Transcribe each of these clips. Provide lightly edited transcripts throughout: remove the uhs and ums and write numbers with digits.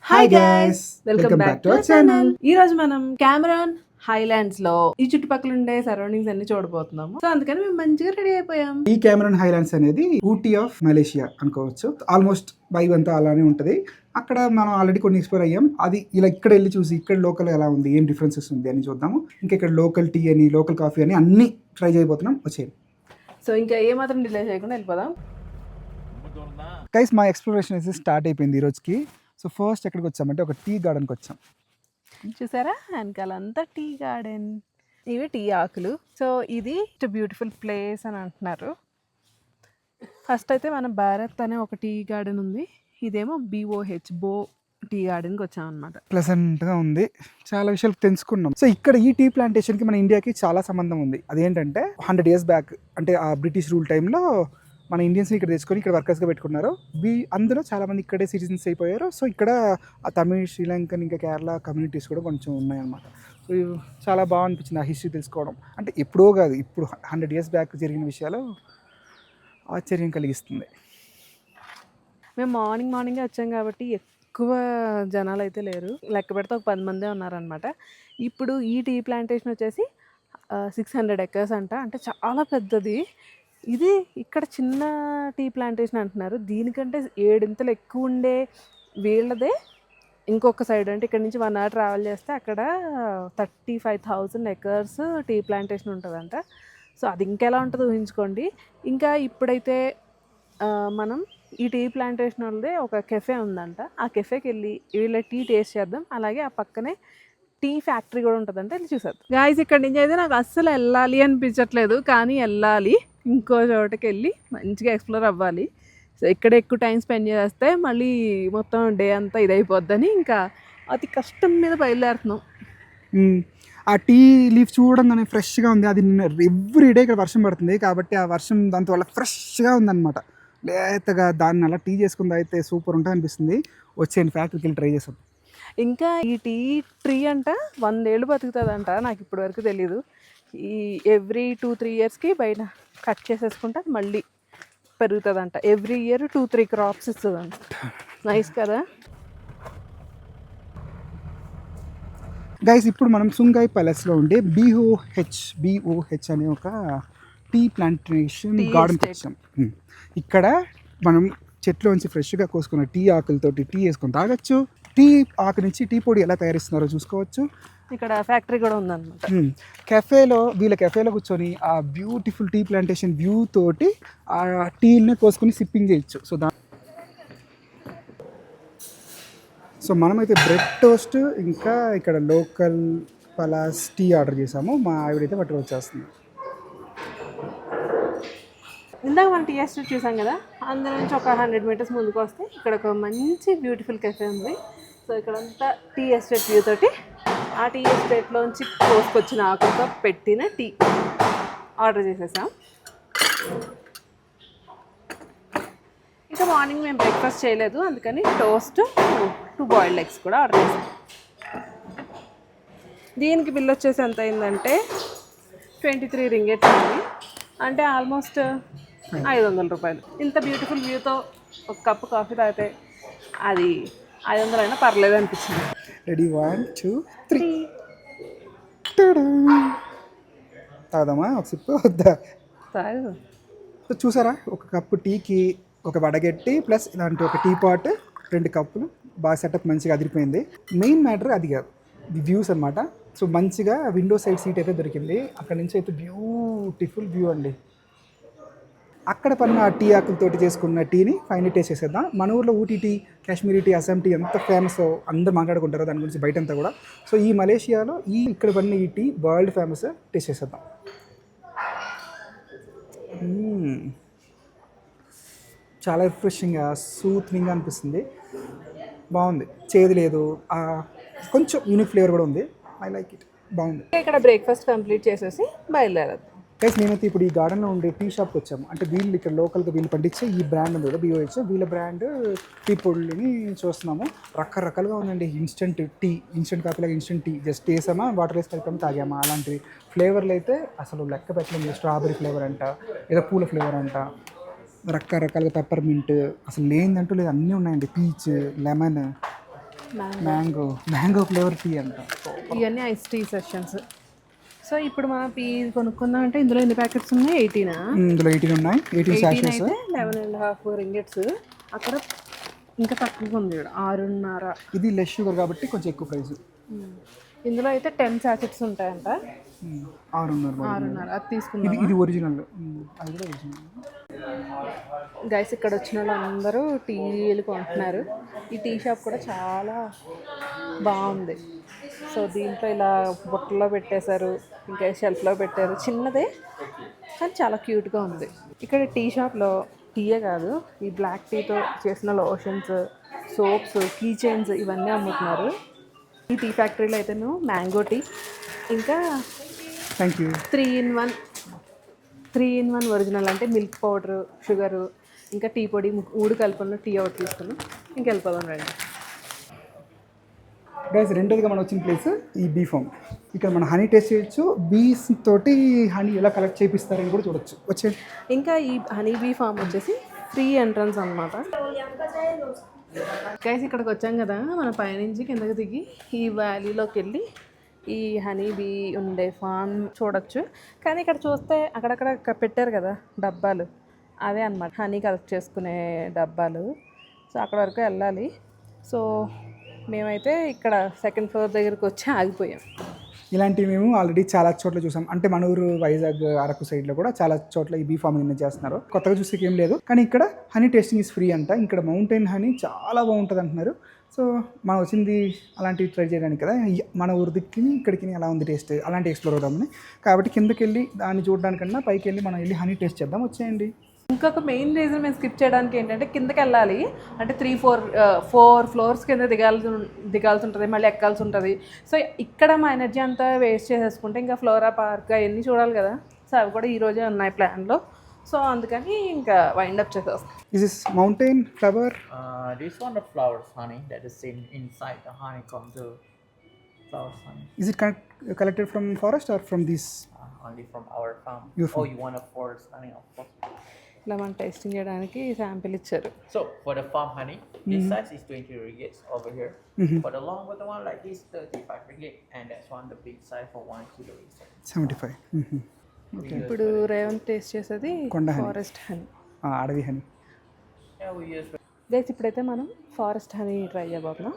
Hi guys, welcome back to our channel. ఈ రోజు మనం కెమెరాన్ హైలాండ్స్ లో ఈ చుట్టుపక్కల ఉండే సరౌండింగ్స్ అన్ని చూడబోతున్నాము. సో అందుకని మేము మంచిగా రెడీ అయిపోయాం. ఈ కెమెరాన్ హైలాండ్స్ అనేది ఊటీ ఆఫ్ మలేషియా అనుకోవచ్చు. ఆల్మోస్ట్ వైబ్ అంతా అలానే ఉంటది. అక్కడ మనం ఆల్రెడీ కొన్ని ఎక్స్ప్లోర్ అయ్యాం. అది ఇలా ఇక్కడ వెళ్ళి చూసి ఇక్కడ లోకల్ ఎలా ఉంది, ఏం డిఫరెన్సెస్ ఉంది అని చూద్దాము. ఇంకా ఇక్కడ లోకల్ టీ అని, లోకల్ కాఫీ అని అన్ని ట్రై చేయబోతున్నాం. వచ్చేది. సో ఇంకా ఏ మాత్రం డిలే చేయకుండా వెళ్ళిపోదాం. గైస్, మా ఎక్స్ప్లోరేషన్ అయితే స్టార్ట్ అయిపోయింది ఈ రోజుకి. సో ఫస్ట్ ఎక్కడికి వచ్చామంటే ఒక టీ గార్డెన్కి వచ్చాం. చూసారా వెనకాలంతా టీ గార్డెన్, ఇవి టీ ఆకులు. సో ఇది బ్యూటిఫుల్ ప్లేస్ అని అంటున్నారు. ఫస్ట్ అయితే మన భారత్ అనే ఒక టీ గార్డెన్ ఉంది. ఇదేమో BOH బో టీ గార్డెన్కి వచ్చాం అనమాట. ప్లెజెంట్గా ఉంది. చాలా విషయాలు తెలుసుకున్నాం. సో ఇక్కడ ఈ టీ ప్లాంటేషన్కి మన ఇండియాకి చాలా సంబంధం ఉంది. అదేంటంటే 100 years బ్యాక్, అంటే ఆ బ్రిటిష్ రూల్ టైంలో మన ఇండియన్స్ని ఇక్కడ తెచ్చుకొని ఇక్కడ వర్కర్స్గా పెట్టుకున్నారు. అందులో చాలామంది ఇక్కడే సిటిజన్స్ అయిపోయారు. సో ఇక్కడ ఆ తమిళ్, శ్రీలంకన్, ఇంకా కేరళ కమ్యూనిటీస్ కూడా కొంచెం ఉన్నాయన్నమాట. సో చాలా బాగా అనిపించింది ఆ హిస్టరీ తెలుసుకోవడం. అంటే ఎప్పుడో కాదు, ఇప్పుడు 100 years బ్యాక్ జరిగిన విషయాలు ఆశ్చర్యం కలిగిస్తుంది. మేము మార్నింగే వచ్చాం కాబట్టి ఎక్కువ జనాలు అయితే లేరు. లెక్క పెడితే ఒక 10 మందే ఉన్నారనమాట. ఇప్పుడు ఈ టీ ప్లాంటేషన్ వచ్చేసి 600 acres అంట. అంటే చాలా పెద్దది. ఇది ఇక్కడ చిన్న టీ ప్లాంటేషన్ అంటున్నారు. దీనికంటే 7 ఎక్కువ ఉండే వీళ్ళదే ఇంకొక సైడ్, అంటే ఇక్కడ నుంచి 1 hour ట్రావెల్ చేస్తే అక్కడ 35,000 acres టీ ప్లాంటేషన్ ఉంటుందంట. సో అది ఇంకెలా ఉంటుందో ఊహించుకోండి. ఇంకా ఇప్పుడైతే మనం ఈ టీ ప్లాంటేషన్ వాళ్ళదే ఒక కెఫే ఉందంట. ఆ కెఫేకి వెళ్ళి వీళ్ళ టీ టేస్ట్ చేద్దాం. అలాగే ఆ పక్కనే టీ ఫ్యాక్టరీ కూడా ఉంటుందంటే వెళ్ళి చూసేద్దాం. గాయస్, ఇక్కడ నుంచి అయితే నాకు అస్సలు వెళ్ళాలి అనిపించట్లేదు, కానీ వెళ్ళాలి. ఇంకో చోటకి వెళ్ళి మంచిగా ఎక్స్ప్లోర్ అవ్వాలి. సో ఇక్కడ ఎక్కువ టైం స్పెండ్ చేస్తే మళ్ళీ మొత్తం డే అంతా ఇదైపోద్దని ఇంకా అతి కష్టం మీద బయలుదేరుతున్నాం. ఆ టీ లీఫ్ చూడంగానే ఫ్రెష్గా ఉంది. అది ఎవ్రీడే ఇక్కడ వర్షం పడుతుంది కాబట్టి ఆ వర్షం దాంతో ఫ్రెష్గా ఉందన్నమాట. లేతగా దాన్ని అలా టీ చేసుకుంది అయితే సూపర్ ఉంటుంది అనిపిస్తుంది. వచ్చేయండి, ఫ్యాక్టరీకి వెళ్ళి ట్రై చేస్తాం. ఇంకా ఈ టీ ట్రీ అంట 100 ఏళ్ళు బతుకుతుందంట. నాకు ఇప్పటి వరకు తెలీదు. ఈ ఎవ్రీ 2-3 yearsకి బయట కట్ చేసేసుకుంటే అది మళ్ళీ పెరుగుతుందంట. ఎవ్రీ ఇయర్ 2-3 crops ఇస్తుందంట. నైస్ కదా. గైస్, ఇప్పుడు మనం సుంగాయ్ ప్యాలెస్లో ఉండే BOH అనే ఒక టీ ప్లాంటేషన్ గార్డెన్ వచ్చాం. ఇక్కడ మనం చెట్లోంచి ఫ్రెష్గా కోసుకున్న టీ ఆకులతోటి టీ వేసుకొని తాగొచ్చు. టీ ఆకు నుంచి టీ పొడి ఎలా తయారిస్తున్నారో చూసుకోవచ్చు. ఇక్కడ ఫ్యాక్టరీ కూడా ఉందన్నమాట. వీళ్ళ కెఫేలో కూర్చొని ఆ బ్యూటిఫుల్ టీ ప్లాంటేషన్ వ్యూ తోటి ఆ టీని కోసుకొని సిప్పింగ్ చేయొచ్చు. సో మనమైతే బ్రెడ్ టోస్ట్ ఇంకా ఇక్కడ లోకల్ పలాస్ టీ ఆర్డర్ చేసాము. మా ఆవిడైతే పట్టుకు వచ్చేస్తుంది. ఇందాక మనం టీ ఎస్టేట్ చూసాం కదా, అందులో నుంచి ఒక 100 meters ముందుకు వస్తే ఇక్కడ ఒక మంచి బ్యూటిఫుల్ కెఫే ఉంది. సో ఇక్కడంతా టీ ఎస్టేట్ వ్యూ తోటి ఆ టీ ఎస్టేట్లోంచి కోసుకొచ్చిన ఆకులతో పెట్టిన టీ ఆర్డర్ చేసేసాం. ఇంకా మార్నింగ్ మేము బ్రేక్ఫాస్ట్ చేయలేదు, అందుకని టోస్ట్ 2 boiled eggs కూడా ఆర్డర్ చేసాం. దీనికి బిల్ వచ్చేసి ఎంత అయిందంటే 23 ringgit అయింది. అంటే ఆల్మోస్ట్ 500 రూపాయలు. ఇంత బ్యూటిఫుల్ వ్యూతో ఒక కప్పు కాఫీ తాగితే అది 500 అయినా పర్లేదు అనిపించింది. రెడీ 1 2 3 తాగదామా? ఒక సిప్ వద్దా? తాగు. సో చూసారా, ఒక కప్పు టీకి ఒక వడగట్టి ప్లస్ ఇలాంటి ఒక టీ పాట్ 2 కప్పులు. బాగా సెటప్ మంచిగా అదిరిపోయింది. మెయిన్ మ్యాటర్ అది కాదు, వ్యూస్ అనమాట. సో మంచిగా విండో సైడ్ సీట్ అయితే దొరికింది. అక్కడ నుంచి అయితే బ్యూటిఫుల్ వ్యూ అండి. అక్కడ పన్న ఆ టీ ఆకులతోటి చేసుకున్న టీని ఫైనల్ టేస్ట్ చేసేద్దాం. మన ఊర్లో Ooty tea, Kashmiri tea, Assam tea ఎంత ఫేమస్ అందరూ మాట్లాడుకుంటారో దాని గురించి బయటంతా కూడా. సో ఈ మలేషియాలో ఇక్కడ పన్న ఈ టీ వరల్డ్ ఫేమస్. టేస్ట్ చేసేద్దాం. చాలా రిఫ్రెషింగ్గా, సూత్నింగ్గా అనిపిస్తుంది. బాగుంది, చేదు లేదు, కొంచెం యూనిక్ ఫ్లేవర్ కూడా ఉంది. ఐ లైక్ ఇట్, బాగుంది. ఇక్కడ బ్రేక్ఫాస్ట్ కంప్లీట్ చేసేసి బయలుదేరదు. గైస్, మేమైతే ఇప్పుడు ఈ గార్డెన్లో ఉండే టీ షాప్కి వచ్చాము. అంటే వీళ్ళు ఇక్కడ లోకల్గా వీళ్ళు పండించే ఈ బ్రాండ్ ఉంది కదా, BOH, వీళ్ళ బ్రాండ్ టీ పొడిని చూస్తున్నాము. రకరకాలుగా ఉందండి. ఇన్స్టెంట్ టీ, ఇన్స్టెంట్ కాఫీలాగా ఇన్స్టెంట్ టీ జస్ట్ వేసామా, వాటర్ వేసి కలిపాము, తాగామా, అలాంటివి ఫ్లేవర్లు అయితే అసలు లెక్క పెట్టలేదు. స్ట్రాబెరీ ఫ్లేవర్ అంట, ఏదో పూల ఫ్లేవర్ అంట, రకరకాలుగా పెప్పర్ మింట్, అసలు లేదంటూ లేదు, అన్నీ ఉన్నాయండి. Peach, lemon, mango flavour tea అంట. ఇవన్నీ ఐస్ టీ సెషన్స్. సో ఇప్పుడు మనం పీ కొనుక్కుందాం అంటే ఇందులో ఎన్ని ప్యాకెట్స్ ఉన్నాయి? 18. ఇందులో 18 ఉన్నాయి. 18 సాషెస్. అయితే 11.5 రింగిట్స్. అక్కడ ఇంకా తక్కువ ఉంది, 6.5. ఇది లెస్ షుగర్ కాబట్టి కొంచెం ఎక్కువ ప్రైస్. ఇందులో అయితే 10 సాకెట్స్ ఉంటాయంట. 6.5. అది తీసుకుందాం. ఇది ఒరిజినల్. అది కూడా ఒరిజినల్. గైస్ ఇక్కడ వచ్చిన వాళ్ళందరూ టీలు కొంటున్నారు. ఈ టీ షాప్ కూడా చాలా బాగుంది. సో దీంట్లో ఇలా బుట్టలో పెట్టేశారు, ఇంకా షెల్ఫ్లో పెట్టారు. చిన్నదే కానీ చాలా క్యూట్గా ఉంది. ఇక్కడ టీ షాప్లో టీయే కాదు, ఈ బ్లాక్ టీతో చేసిన లోషన్స్, సోప్స్, కీ చైన్స్ ఇవన్నీ అమ్ముతున్నారు. ఈ టీ ఫ్యాక్టరీలో అయితేను మ్యాంగో టీ, ఇంకా 3-in-1 ఒరిజినల్ అంటే మిల్క్ పౌడరు, షుగరు, ఇంకా టీ పొడి 3 కలుపుకున్న టీ ఒకటి తీసుకున్నాం. ఇంకా వెళ్ళిపోదాం రండి. గైస్ రెండోదిగా మనం వచ్చిన ప్లేస్ ఈ బీ ఫామ్. ఇక్కడ మనం హనీ టేస్ట్ చేయొచ్చు. బీస్ తోటి హనీ ఎలా కలెక్ట్ చేపిస్తారని కూడా చూడొచ్చు. వచ్చే ఇంకా ఈ హనీ బీ ఫామ్ వచ్చేసి ఫ్రీ ఎంట్రన్స్ అనమాట. గైస్ ఇక్కడికి వచ్చాం కదా, మన పైనుంచి కిందకి దిగి ఈ వ్యాలీలోకి వెళ్ళి ఈ హనీ బీ ఉండే ఫామ్ చూడొచ్చు. కానీ ఇక్కడ చూస్తే అక్కడక్కడ పెట్టారు కదా డబ్బాలు, అవే అన్నమాట హనీ కలెక్ట్ చేసుకునే డబ్బాలు. సో అక్కడ వరకు వెళ్ళాలి. సో మేమైతే ఇక్కడ 2nd ఫ్లోర్ దగ్గరికి వచ్చి ఆగిపోయాం. ఇలాంటివి మేము ఆల్రెడీ చాలా చోట్ల చూసాం. అంటే మన ఊరు వైజాగ్, అరకు సైడ్లో కూడా చాలా చోట్ల ఈ బీ ఫార్మింగ్ చేస్తున్నారు. కొత్తగా చూస్తే ఏం లేదు. కానీ ఇక్కడ హనీ టేస్టింగ్ ఇస్ ఫ్రీ అంట. ఇక్కడ మౌంటైన్ హనీ చాలా బాగుంటుంది అంటున్నారు. సో మనం వచ్చింది అలాంటివి ట్రై చేయడానికి కదా. మన ఊరు దిక్కి ఇక్కడికి ఎలా ఉంది టేస్ట్, అలాంటి ఎక్స్ప్లోర్ అవుదామని. కాబట్టి కిందకి వెళ్ళి దాన్ని చూడడానికన్నా పైకి వెళ్ళి మనం వెళ్ళి హనీ టేస్ట్ చేద్దాం. వచ్చేయండి. ఇంకొక మెయిన్ రీజన్ మేము స్కిప్ చేయడానికి ఏంటంటే కిందకి వెళ్ళాలి అంటే 3-4 ఫ్లోర్స్ కింద దిగాల్సి ఉంటుంది, మళ్ళీ ఎక్కాల్సి ఉంటుంది. సో ఇక్కడ మా ఎనర్జీ అంతా వేస్ట్ చేసేసుకుంటే ఇంకా ఫ్లోరా పార్క్ అవన్నీ చూడాలి కదా. సో అవి కూడా ఈరోజే ఉన్నాయి ప్లాన్లో. సో అందుకని ఇంకా వైండ్ అప్ చేసేస్తాం. Is this mountain flower? This one the flowers honey that is inside the honeycomb the flowers honey. Is it collected from forest or from this? Only from our farm. Your farm. Oh, you want a forest honey, of course. ఇలా మనం tasting చేయడానికి sample ఇచ్చారు. So for the farm honey, this size is 20 ringgit over here. For the long with the one like this, 35 ringgit, and that's one the big size for 1 kilo is 75. ఇప్పుడు Revanth taste చేసేది కొండ honey. Forest honey, అడవి honey. Yeah, we use. Guys ఇప్పుడైతే మనం forest honey try చేయబోతున్నాం.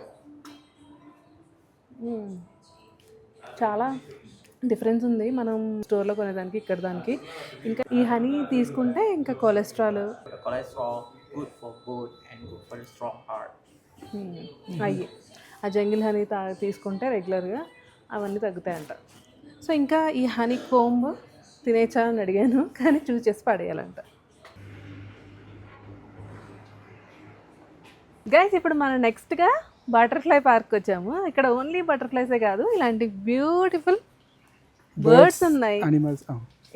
చాలా difference ఉంది మనం స్టోర్లో కొనేదానికి ఇక్కడ దానికి. ఇంకా ఈ హనీ తీసుకుంటే ఇంకా cholesterol The cholesterol good for bone and good for the strong heart. అయ్యి ఆ జంగిల్ హనీ తీసుకుంటే రెగ్యులర్గా అవన్నీ తగ్గుతాయంట. సో ఇంకా ఈ హనీ కోంబ్ తినేచ్చా అని అడిగాను, కానీ చూస్ చేసి పడేయాలంట. గైస్ ఇప్పుడు మనం నెక్స్ట్గా బటర్ఫ్లై పార్క్ వచ్చాము. ఇక్కడ ఓన్లీ బటర్ఫ్లైసే కాదు, ఇలాంటి బ్యూటిఫుల్ బర్డ్స్ ఉన్నాయి, అనిమల్స్.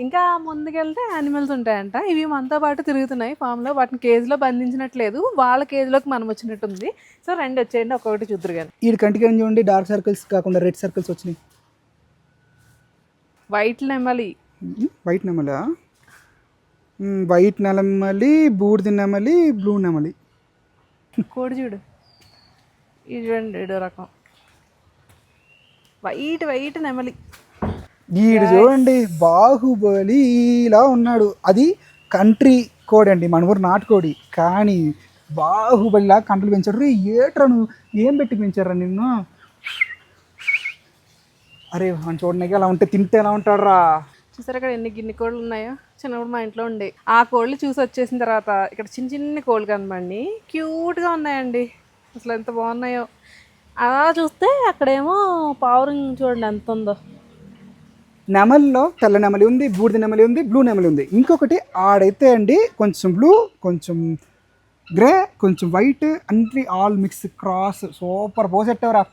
ఇంకా ముందుకెళ్తే యానిమల్స్ ఉంటాయంట. ఇవి మనతో పాటు తిరుగుతున్నాయి ఫామ్లో. వాటిని కేజ్లో బంధించినట్లేదు, వాళ్ళ కేజ్లోకి మనం వచ్చినట్టుంది. సో రెండు వచ్చేయండి, ఒక్కొక్కటి చూద్దరు కానీ. ఈ కంటికి చూడండి, డార్క్ సర్కిల్స్ కాకుండా రెడ్ సర్కిల్స్ వచ్చినాయి. వైట్ నెమలి, వైట్ నెమలా? వైట్ నెమలి, బూడిద నెమలి, బ్లూ నెమలి. కోడి చూడు, ఇది చూడండి, ఏడో రకం వైట్ నెమలి. వీడు చూడండి, బాహుబలిలా ఉన్నాడు. అది కంట్రీ కోడి అండి, మన ఊరు నాటుకోడి. కానీ బాహుబలిలా కంటలు పెంచాడు. ఏట్రా నువ్వు ఏం పెట్టి పెంచారా నిన్ను? అరే మనం చూడడానికి అలా ఉంటే తింటే ఎలా ఉంటాడు రా. చూసారు అక్కడ ఎన్ని కోళ్ళు ఉన్నాయో. చిన్నప్పుడు మా ఇంట్లో ఉండే ఆ కోళ్ళు చూసి వచ్చేసిన తర్వాత ఇక్కడ చిన్న కోళ్ళు కనబడి క్యూట్గా ఉన్నాయండి. అసలు ఎంత బాగున్నాయో. అలా చూస్తే అక్కడేమో పావురం చూడండి ఎంత ఉందో. నెమలిలో తెల్ల నెమలి ఉంది, బూడిద నెమలి ఉంది, బ్లూ నెమలి ఉంది. ఇంకొకటి ఆడైతే అండి కొంచెం బ్లూ, కొంచెం గ్రే, కొంచెం వైట్, అన్ని ఆల్ మిక్స్ క్రాస్. సూపర్ పోసెట్టవరా.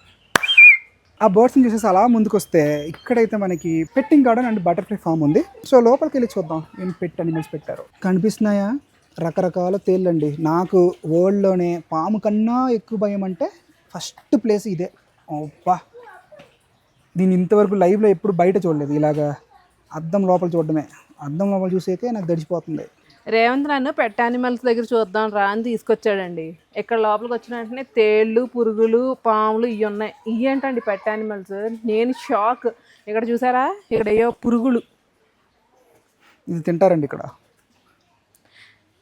ఆ బర్డ్స్ని చూసేసి అలా ముందుకు వస్తే ఇక్కడైతే మనకి పెట్టింగ్ గార్డెన్ అండ్ బటర్ఫ్లై ఫామ్ ఉంది. సో లోపలికి వెళ్ళి చూద్దాం ఏం పెట్ అనిమల్స్ పెట్టారు. కనిపిస్తున్నాయా? రకరకాల తేళ్ళండి. నాకు వరల్డ్లోనే పాము కన్నా ఎక్కువ భయం అంటే ఫస్ట్ ప్లేస్ ఇదే. అబ్బా, దీన్ని ఇంతవరకు లైవ్లో ఎప్పుడు బయట చూడలేదు. ఇలాగా అద్దం లోపల చూడడమే. అద్దం లోపల చూసేకే నాకు గడిచిపోతుంది. రేవంత్ నన్ను పెట్ యానిమల్స్ దగ్గర చూద్దాం రా అని తీసుకొచ్చాడండి. ఇక్కడ లోపలికి వచ్చిన వెంటనే తేళ్ళు, పురుగులు, పాములు ఇవి ఉన్నాయి. ఇవి ఏంటండి పెట్ యానిమల్స్? నేను షాక్. ఇక్కడ చూసారా, ఇక్కడ ఏయో పురుగులు. ఇది తింటారండి ఇక్కడ.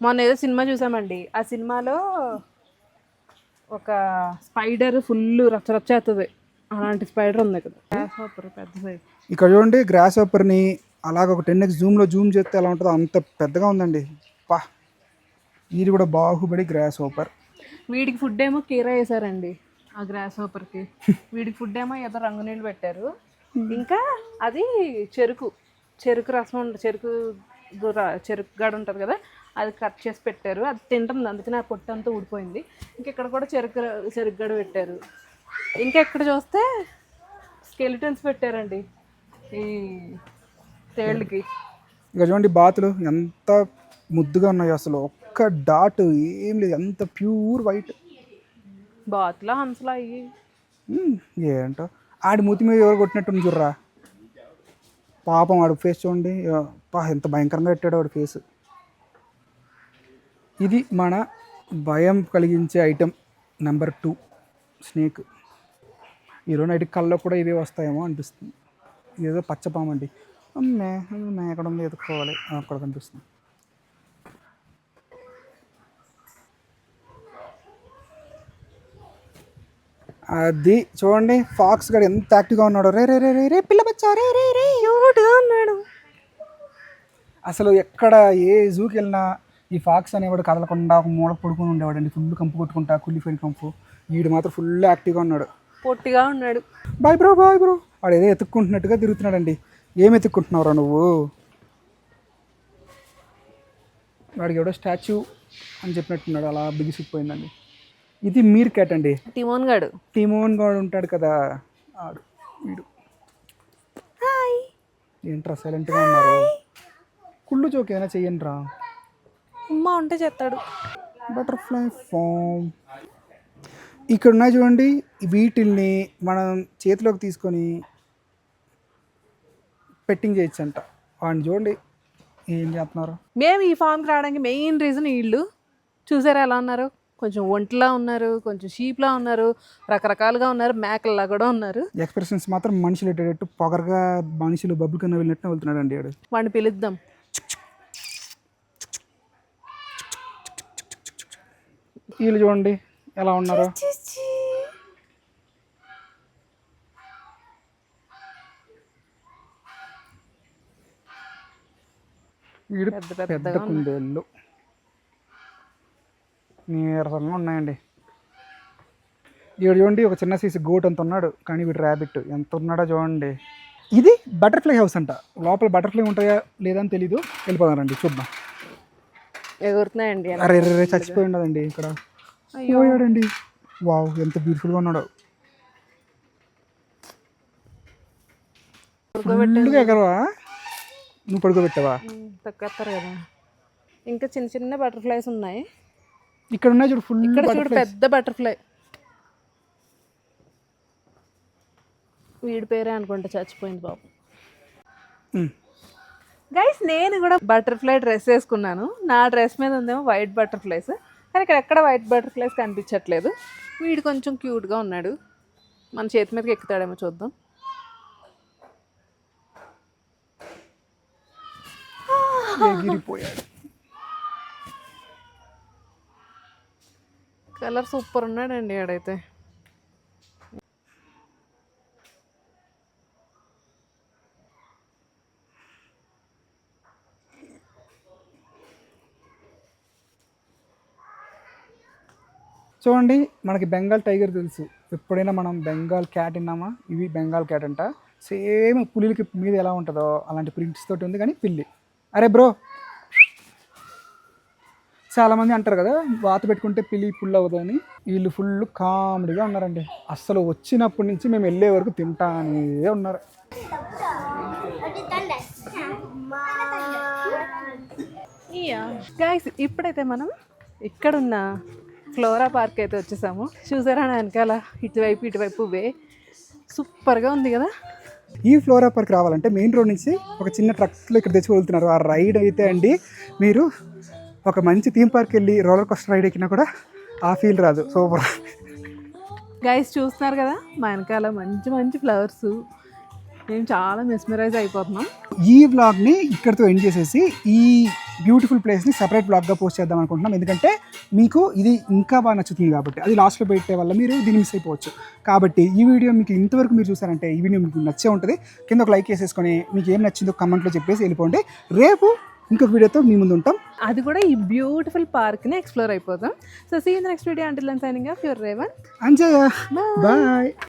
మొన్న ఏదో సినిమా చూసామండి, ఆ సినిమాలో ఒక స్పైడర్ ఫుల్ రచ్చరచ్చేస్తుంది, అలాంటి స్పైడర్ ఉంది ఇక్కడ. పెద్ద సైజ్. ఇక్కడ చూడండి గ్రాస్ హోపర్ని అలాగ ఒక 10x జూమ్లో జూమ్ చేస్తే ఎలా ఉంటుందో అంత పెద్దగా ఉందండి. పా, ఇది కూడా బాహుబలి గ్రాస్ హోపర్. వీడికి ఫుడ్ ఏమో కీరా వేసారండి ఆ గ్రాస్ హోపర్కి. వీడికి ఫుడ్ ఏమో ఏదో రంగు నీళ్ళు పెట్టారు. ఇంకా అది చెరుకు రసం చెరుకు గడ ఉంటుంది కదా, అది కట్ చేసి పెట్టారు. అది తింటుంది, అందుకే నా పొట్టు అంతా ఊడిపోయింది. ఇక్కడ కూడా చెరుకు గడ పెట్టారు. ఇంకా ఎక్కడ చూస్తే స్కెలిటన్స్ పెట్టారండి ఈ తేళ్ళకి. ఇక చూడండి బాతులు ఎంత ముద్దుగా ఉన్నాయో, అసలు ఒక్క డాట్ ఏం లేదు, ఎంత ప్యూర్ వైట్. బాతులా హంసలా అయ్యి ఏంటో ఆడి మూతి మీద ఎవరు కొట్టినట్టు చూడరా పాపం. వాడు ఫేస్ చూడండి, ఎంత భయంకరంగా పెట్టాడు వాడి ఫేస్. ఇది మన భయం కలిగించే ఐటెం నెంబర్ 2, స్నేక్. ఈరోజు నైట్ కల్లో కూడా ఇవే వస్తాయేమో అనిపిస్తుంది. ఇదేదో పచ్చపాము అండి. అమ్మే ఎక్కడ ఉంది, ఎదుర్కోవాలి. అక్కడ కనిపిస్తుంది. అది చూడండి ఫాక్స్ గడు ఎంత యాక్టివ్గా ఉన్నాడు. రే రే రే రే రే పిల్ల బచ్చా, రే రే రే ఎవడుగా ఉన్నాడు. అసలు ఎక్కడ ఏ జూకి వెళ్ళినా ఈ ఫాక్స్ అనేవాడు కదలకుండా ఒక మూల పడుకొని ఉండేవాడు అండి, ఫుల్ కంపు కొట్టుకుంటా, కుళ్ళిపోయిన కంపు. వీడు మాత్రం ఫుల్ యాక్టివ్గా ఉన్నాడు, పొట్టిగా ఉన్నాడు. బాయ్ బ్రో వాడు ఏదో ఎత్తుక్కుంటున్నట్టుగా తిరుగుతున్నాడండి. ఏం ఎత్తుక్కుంటున్నావురా నువ్వు? వాడికి ఎవడో స్టాచ్యూ అని చెప్పినట్టున్నాడు, అలా బిగిసిపోయిందండి. ఇది మీర్ క్యాట్ అండి, టిమోన్ గాడు ఉంటాడు కదా ఆడు. వీడు ఏంట్రా సైలెంట్గా ఉన్నారు? కుళ్ళు జోక్ ఏమైనా చెయ్యండి రా. ఉమ్మా ఉంటే చేస్తాడు. Butterfly farm. ఇక్కడ ఉన్నాయి చూడండి, వీటిల్ని మనం చేతిలోకి తీసుకొని పెట్టింగ్ చేయొచ్చు అంట. వాడిని చూడండి ఏం చేస్తున్నారు. మేము ఈ ఫామ్కి రావడానికి మెయిన్ రీజన్ వీళ్ళు. చూసారా ఎలా ఉన్నారు? కొంచెం ఒంటిలా ఉన్నారు, కొంచెం షీప్లా ఉన్నారు, రకరకాలుగా ఉన్నారు, మేకల్లా కూడా ఉన్నారు. ఎక్స్ప్రెషన్స్ మాత్రం మనుషులు ఎట్టేటట్టు పొగరగా మనుషులు బబ్బులు కన్నా వెళ్ళినట్టు వెళ్తున్నాడు అండి వాడు. వాడిని పిలుద్దాం. వీళ్ళు చూడండి ఎలా ఉన్నారు. వీడు పెద్ద కుందేళ్ళు నీరసంగా ఉన్నాయండి. వీడు చూడండి ఒక చిన్న సీసీ గోట్ అంత ఉన్నాడు, కానీ వీడు ర్యాబిట్ ఎంత ఉన్నాడో చూడండి. ఇది బటర్ఫ్లై హౌస్ అంట. లోపల బటర్ఫ్లై ఉంటాయా లేదా అని తెలీదు. వెళ్ళిపోదానండి చూద్దాం. ఎగురుతున్నాయండి. అరే రే చచ్చిపోయి ఉండదండి ఇక్కడ. పోయాడండి. వావ్ ఎంత బ్యూటిఫుల్గా ఉన్నాడు. ఫుల్గా ఎగరవా? నువ్వు పడుకోబెట్టావా? తక్కువేస్తారు కదా. ఇంకా చిన్న చిన్న బటర్ఫ్లైస్ ఉన్నాయి ఇక్కడ ఉన్నాయి చూడు. ఫుల్ ఇక్కడ చూడు పెద్ద బటర్ఫ్లై. వీడి పేరే అనుకుంటా, చచ్చిపోయింది బాబు. గైస్ నేను కూడా బటర్ఫ్లై డ్రెస్ వేసుకున్నాను. నా డ్రెస్ మీద ఉందేమో వైట్ బటర్ఫ్లైస్, కానీ ఇక్కడ ఎక్కడ వైట్ బటర్ఫ్లైస్ కనిపించట్లేదు. వీడు కొంచెం క్యూట్గా ఉన్నాడు. మన చేతి మీదకి ఎక్కుతాడేమో చూద్దాం. ఎగిరిపోయాడు. కలర్ సూపర్ ఉన్నాడండి ఆడైతే. చూడండి మనకి బెంగాల్ టైగర్ తెలుసు. ఎప్పుడైనా మనం బెంగాల్ క్యాట్ విన్నామా? ఇవి బెంగాల్ క్యాట్ అంట. సేమ్ పులికి మీద ఎలా ఉంటుందో అలాంటి ప్రింట్స్ తోటి ఉంది, కానీ పిల్లి. అరే బ్రో, చాలామంది అంటారు కదా వాత పెట్టుకుంటే పిల్లి పుల్ అవ్వదు అని. వీళ్ళు ఫుల్ కామెడీగా ఉన్నారండి. అస్సలు వచ్చినప్పటి నుంచి మేము వెళ్ళే వరకు తింటానే ఉన్నారు. గైస్ ఇప్పుడైతే మనం ఇక్కడున్న ఫ్లోరా పార్క్ అయితే వచ్చేసాము. చూసారా నా వెనకాల ఇటువైపు వే సూపర్గా ఉంది కదా. ఈ ఫ్లోరా పార్క్ రావాలంటే మెయిన్ రోడ్ నుంచి ఒక చిన్న ట్రక్లో ఇక్కడ తెచ్చి వెళ్తున్నారు. ఆ రైడ్ అయితే అండి మీరు ఒక మంచి థీమ్ పార్క్ వెళ్ళి రోలర్ కోస్టర్ రైడ్ ఎక్కినా కూడా ఆ ఫీల్ రాదు. సూపర్. గైస్ చూస్తున్నారు కదా మా వెనకాల మంచి మంచి ఫ్లవర్స్, మేము చాలా మెస్మరైజ్ అయిపోతున్నాం. ఈ వ్లాగ్ని ఇక్కడితో ఎండ్ చేసేసి ఈ బ్యూటిఫుల్ ప్లేస్ని సపరేట్ వ్లాగ్గా పోస్ట్ చేద్దాం అనుకుంటున్నాం. ఎందుకంటే మీకు ఇది ఇంకా బాగా నచ్చుతుంది కాబట్టి, అది లాస్ట్లో పెట్టే వల్ల మీరు దీన్ని మిస్ అయిపోవచ్చు. కాబట్టి ఈ వీడియో మీకు ఇంతవరకు మీరు చూసారంటే ఈ వీడియో మీకు నచ్చే ఉంటుంది. కింద ఒక లైక్ వేసేసుకొని మీకు ఏం నచ్చిందో కమెంట్లో చెప్పేసి వెళ్ళిపోండి. రేపు ఇంకొక వీడియోతో మీ ముందు ఉంటాం. అది కూడా ఈ బ్యూటిఫుల్ పార్క్ని ఎక్స్ప్లోర్ అయిపోతాం. So see in the next video. Until then signing off your Revanth. Anjaiah, bye.